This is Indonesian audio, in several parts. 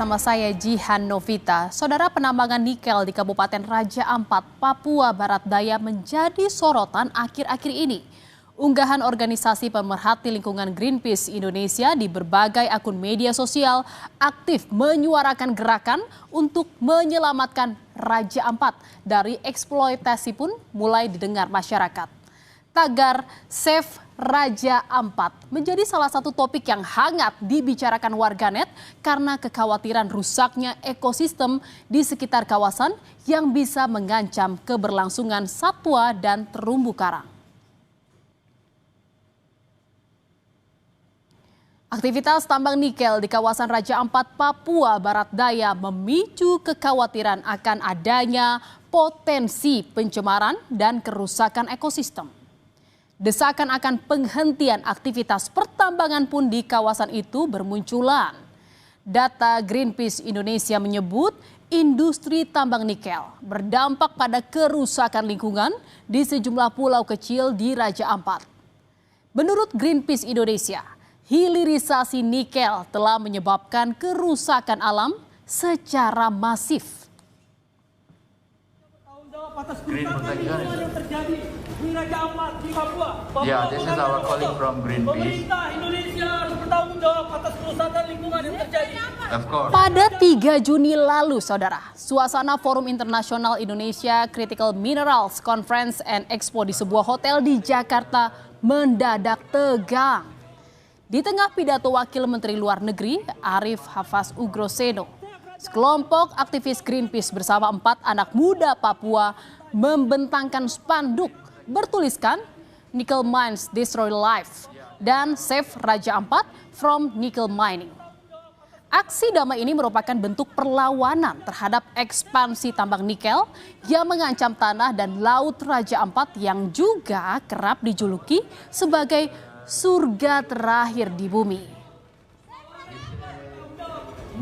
Sama saya Jihan Novita. Saudara, penambangan nikel di Kabupaten Raja Ampat, Papua Barat Daya menjadi sorotan akhir-akhir ini. Unggahan organisasi pemerhati lingkungan Greenpeace Indonesia di berbagai akun media sosial aktif menyuarakan gerakan untuk menyelamatkan Raja Ampat dari eksploitasi pun mulai didengar masyarakat. Tagar Save Raja Ampat menjadi salah satu topik yang hangat dibicarakan warganet karena kekhawatiran rusaknya ekosistem di sekitar kawasan yang bisa mengancam keberlangsungan satwa dan terumbu karang. Aktivitas tambang nikel di kawasan Raja Ampat, Papua Barat Daya memicu kekhawatiran akan adanya potensi pencemaran dan kerusakan ekosistem. Desakan akan penghentian aktivitas pertambangan pun di kawasan itu bermunculan. Data Greenpeace Indonesia menyebut industri tambang nikel berdampak pada kerusakan lingkungan di sejumlah pulau kecil di Raja Ampat. Menurut Greenpeace Indonesia, hilirisasi nikel telah menyebabkan kerusakan alam secara masif. Atas kerusakan yang terjadi di Raja Ampat di Papua. This is our colleague from Greenpeace. Pemerintah Indonesia harus bertanggung jawab atas kerusakan lingkungan yang terjadi. Of course. Pada 3 Juni lalu, saudara, suasana Forum Internasional Indonesia Critical Minerals Conference and Expo di sebuah hotel di Jakarta mendadak tegang. Di tengah pidato Wakil Menteri Luar Negeri Arif Hafaz Ugroseno, sekelompok aktivis Greenpeace bersama 4 anak muda Papua membentangkan spanduk bertuliskan Nickel Mines Destroy Life dan Save Raja Ampat from Nickel Mining. Aksi damai ini merupakan bentuk perlawanan terhadap ekspansi tambang nikel yang mengancam tanah dan laut Raja Ampat yang juga kerap dijuluki sebagai surga terakhir di bumi.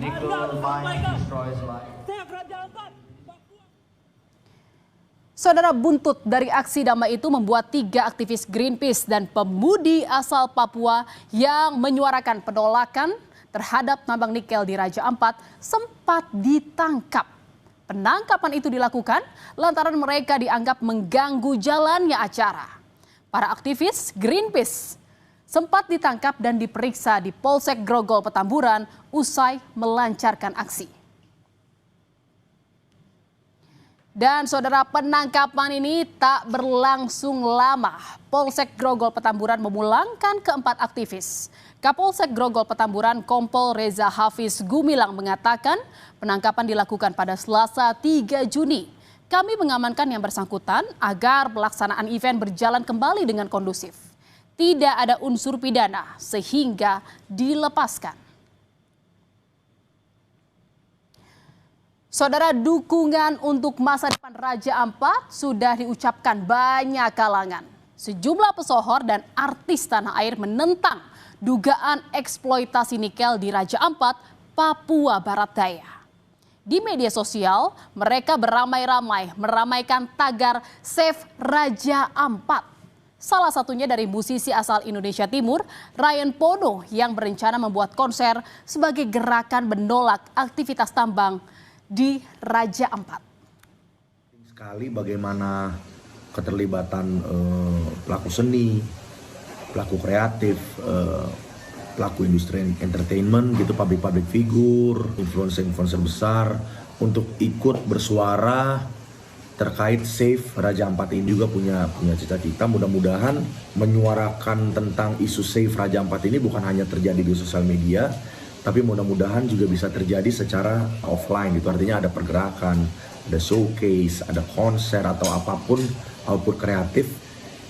Nickel mine destroys life. Saudara, buntut dari aksi damai itu membuat 3 aktivis Greenpeace dan pemudi asal Papua yang menyuarakan penolakan terhadap tambang nikel di Raja Ampat sempat ditangkap. Penangkapan itu dilakukan lantaran mereka dianggap mengganggu jalannya acara. Para aktivis Greenpeace sempat ditangkap dan diperiksa di Polsek Grogol Petamburan usai melancarkan aksi. Dan saudara, penangkapan ini tak berlangsung lama. Polsek Grogol Petamburan memulangkan ke-4 aktivis. Kapolsek Grogol Petamburan Kompol Reza Hafiz Gumilang mengatakan penangkapan dilakukan pada Selasa 3 Juni. Kami mengamankan yang bersangkutan agar pelaksanaan event berjalan kembali dengan kondusif. Tidak ada unsur pidana sehingga dilepaskan. Saudara, dukungan untuk masa depan Raja Ampat sudah diucapkan banyak kalangan. Sejumlah pesohor dan artis tanah air menentang dugaan eksploitasi nikel di Raja Ampat, Papua Barat Daya. Di media sosial, mereka beramai-ramai meramaikan tagar Save Raja Ampat. Salah satunya dari musisi asal Indonesia Timur, Ryan Pono, yang berencana membuat konser sebagai gerakan menolak aktivitas tambang di Raja Ampat. Sekali bagaimana keterlibatan pelaku seni, pelaku kreatif, pelaku industri entertainment gitu, public figure, influencer besar untuk ikut bersuara terkait Save Raja Ampat ini. Juga punya cita-cita mudah-mudahan menyuarakan tentang isu Save Raja Ampat ini bukan hanya terjadi di sosial media, tapi mudah-mudahan juga bisa terjadi secara offline gitu. Artinya ada pergerakan, ada showcase, ada konser atau apapun output kreatif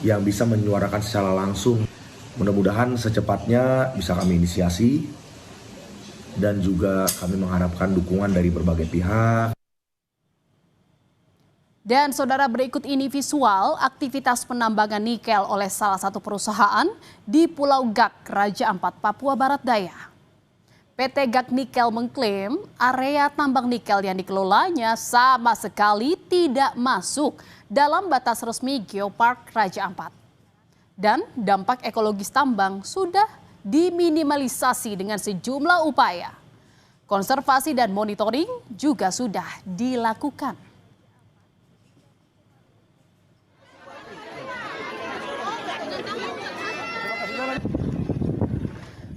yang bisa menyuarakan secara langsung. Mudah-mudahan secepatnya bisa kami inisiasi dan juga kami mengharapkan dukungan dari berbagai pihak. Dan saudara, berikut ini visual aktivitas penambangan nikel oleh salah satu perusahaan di Pulau Gak, Raja Ampat, Papua Barat Daya. PT Gak Nikel mengklaim area tambang nikel yang dikelolanya sama sekali tidak masuk dalam batas resmi Geopark Raja Ampat. Dan dampak ekologis tambang sudah diminimalisasi dengan sejumlah upaya. Konservasi dan monitoring juga sudah dilakukan.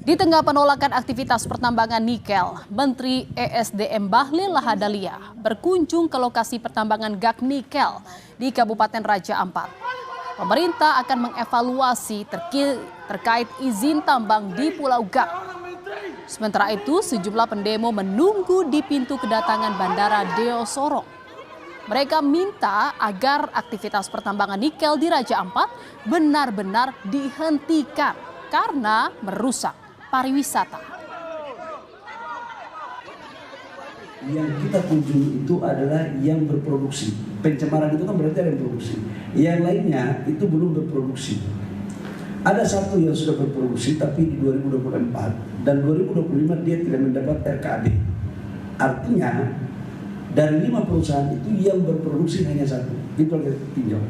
Di tengah penolakan aktivitas pertambangan nikel, Menteri ESDM Bahlil Lahadalia berkunjung ke lokasi pertambangan gas nikel di Kabupaten Raja Ampat. Pemerintah akan mengevaluasi terkait izin tambang di Pulau Gak. Sementara itu, sejumlah pendemo menunggu di pintu kedatangan Bandara Deo Sorong. Mereka minta agar aktivitas pertambangan nikel di Raja Ampat benar-benar dihentikan karena merusak pariwisata. Yang kita kunjungi itu adalah yang berproduksi. Pencemaran itu kan berarti ada yang produksi. Yang lainnya itu belum berproduksi. Ada satu yang sudah berproduksi tapi di 2024 dan 2025 dia tidak mendapat RKAB. Artinya dari 5 perusahaan itu yang berproduksi hanya satu. Itu yang kita tinjau.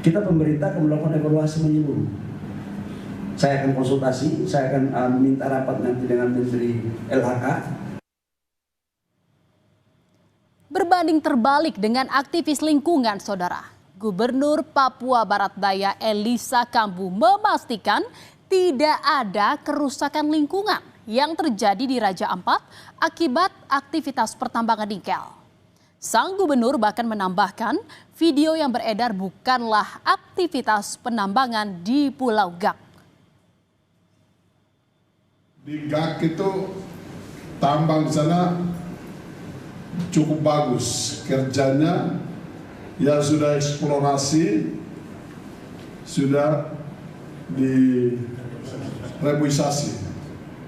Kita pemerintah akan melakukan evaluasi menyeluruh. Saya akan konsultasi, saya akan minta rapat nanti dengan Menteri LHK. Berbanding terbalik dengan aktivis lingkungan, saudara. Gubernur Papua Barat Daya Elisa Kambu memastikan tidak ada kerusakan lingkungan yang terjadi di Raja Ampat akibat aktivitas pertambangan nikel. Sang gubernur bahkan menambahkan video yang beredar bukanlah aktivitas penambangan di Pulau Gak. Di Gak itu tambang di sana cukup bagus kerjanya, ya sudah eksplorasi, sudah direbuisasi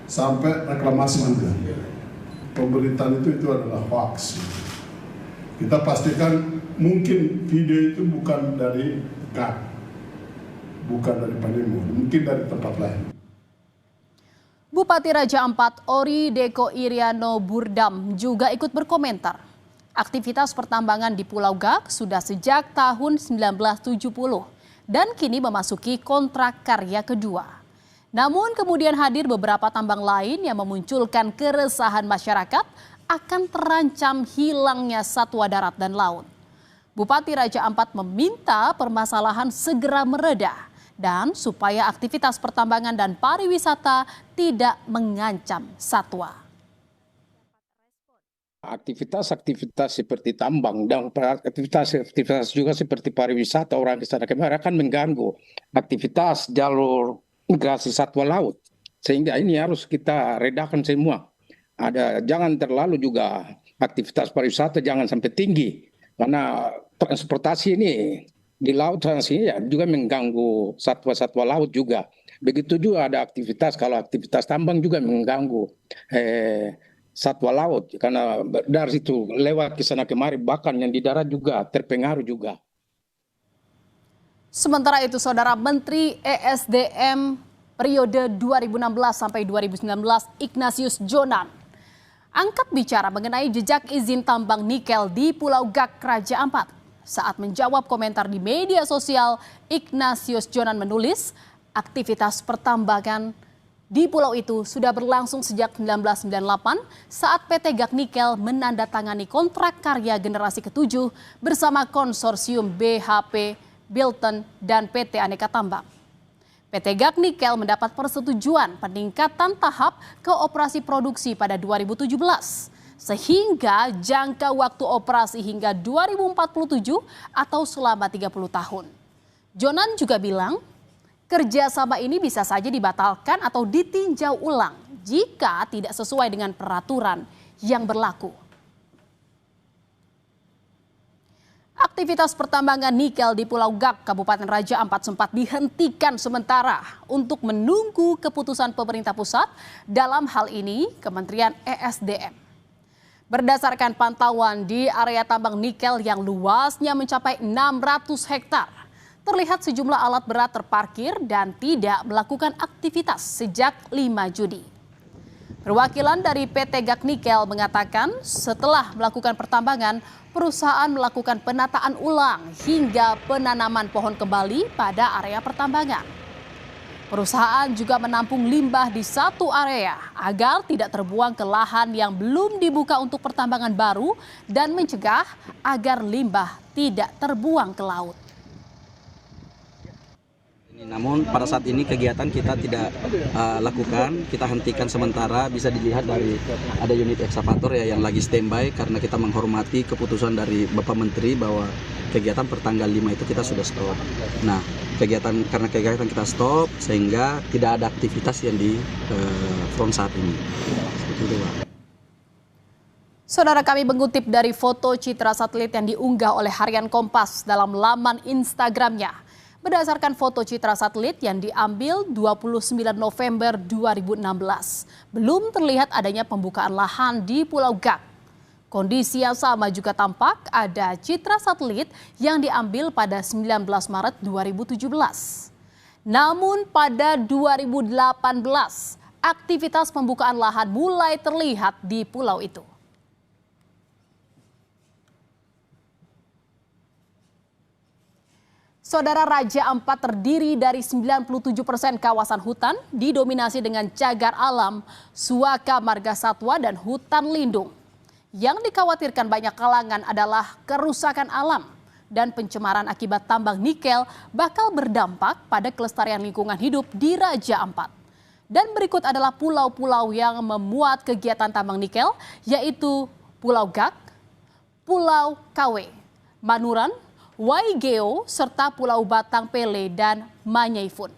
sampai reklamasi juga. Pemberitaan itu adalah hoax. Kita pastikan mungkin video itu bukan dari Gak, bukan dari Panimo, mungkin dari tempat lain. Bupati Raja Ampat Ori Deko Iriano Burdam juga ikut berkomentar. Aktivitas pertambangan di Pulau Gak sudah sejak tahun 1970 dan kini memasuki kontrak karya kedua. Namun kemudian hadir beberapa tambang lain yang memunculkan keresahan masyarakat akan terancam hilangnya satwa darat dan laut. Bupati Raja Ampat meminta permasalahan segera mereda dan supaya aktivitas pertambangan dan pariwisata tidak mengancam satwa. Aktivitas-aktivitas seperti tambang dan aktivitas juga seperti pariwisata orang ke sana kemari akan mengganggu aktivitas jalur migrasi satwa laut. Sehingga ini harus kita redakan semua. Jangan terlalu juga aktivitas pariwisata jangan sampai tinggi karena transportasi ini di laut ya juga mengganggu satwa-satwa laut juga. Begitu juga ada aktivitas, kalau aktivitas tambang juga mengganggu satwa laut. Karena dari situ lewat ke sana kemari bahkan yang di darat juga terpengaruh juga. Sementara itu saudara, Menteri ESDM periode 2016 sampai 2019 Ignatius Jonan angkat bicara mengenai jejak izin tambang nikel di Pulau Gak, Raja Ampat. Saat menjawab komentar di media sosial, Ignatius Jonan menulis, aktivitas pertambangan di pulau itu sudah berlangsung sejak 1998 saat PT Gak Nikel menandatangani kontrak karya generasi ke-7 bersama konsorsium BHP, Bilton, dan PT Aneka Tambang. PT Gak Nikel mendapat persetujuan peningkatan tahap ke operasi produksi pada 2017. Sehingga jangka waktu operasi hingga 2047 atau selama 30 tahun. Jonan juga bilang, kerjasama ini bisa saja dibatalkan atau ditinjau ulang jika tidak sesuai dengan peraturan yang berlaku. Aktivitas pertambangan nikel di Pulau Gak, Kabupaten Raja Ampat sempat dihentikan sementara untuk menunggu keputusan pemerintah pusat, dalam hal ini Kementerian ESDM. Berdasarkan pantauan di area tambang nikel yang luasnya mencapai 600 hektar, terlihat sejumlah alat berat terparkir dan tidak melakukan aktivitas sejak 5 Juni. Perwakilan dari PT Gak Nikel mengatakan setelah melakukan pertambangan, perusahaan melakukan penataan ulang hingga penanaman pohon kembali pada area pertambangan. Perusahaan juga menampung limbah di satu area agar tidak terbuang ke lahan yang belum dibuka untuk pertambangan baru dan mencegah agar limbah tidak terbuang ke laut. Namun pada saat ini kegiatan kita tidak lakukan, kita hentikan sementara. Bisa dilihat dari ada unit ekskavator ya yang lagi standby karena kita menghormati keputusan dari Bapak Menteri bahwa kegiatan per tanggal 5 itu kita sudah stop. Nah, karena kegiatan kita stop sehingga tidak ada aktivitas yang di front saat ini. Seperti itu, Pak. Saudara, kami mengutip dari foto citra satelit yang diunggah oleh Harian Kompas dalam laman Instagramnya. Berdasarkan foto citra satelit yang diambil 29 November 2016, belum terlihat adanya pembukaan lahan di Pulau Gak. Kondisi yang sama juga tampak ada citra satelit yang diambil pada 19 Maret 2017. Namun pada 2018, aktivitas pembukaan lahan mulai terlihat di pulau itu. Saudara, Raja Ampat terdiri dari 97% kawasan hutan didominasi dengan cagar alam, suaka marga satwa dan hutan lindung. Yang dikhawatirkan banyak kalangan adalah kerusakan alam dan pencemaran akibat tambang nikel bakal berdampak pada kelestarian lingkungan hidup di Raja Ampat. Dan berikut adalah pulau-pulau yang memuat kegiatan tambang nikel, yaitu Pulau Gak, Pulau Kawe, Manuran, Waigeo, serta Pulau Batang Pele dan Manyaifun.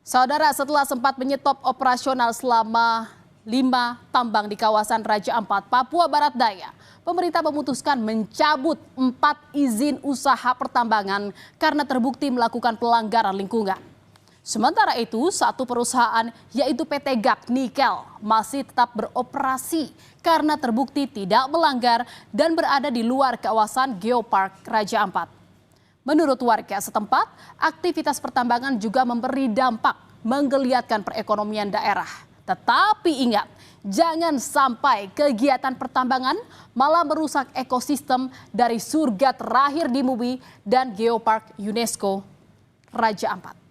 Saudara, setelah sempat menyetop operasional selama 5 tambang di kawasan Raja Ampat, Papua Barat Daya, pemerintah memutuskan mencabut 4 izin usaha pertambangan karena terbukti melakukan pelanggaran lingkungan. Sementara itu, satu perusahaan yaitu PT Gak Nikel masih tetap beroperasi karena terbukti tidak melanggar dan berada di luar kawasan Geopark Raja Ampat. Menurut warga setempat, aktivitas pertambangan juga memberi dampak menggeliatkan perekonomian daerah. Tetapi ingat, jangan sampai kegiatan pertambangan malah merusak ekosistem dari surga terakhir di bumi dan Geopark UNESCO Raja Ampat.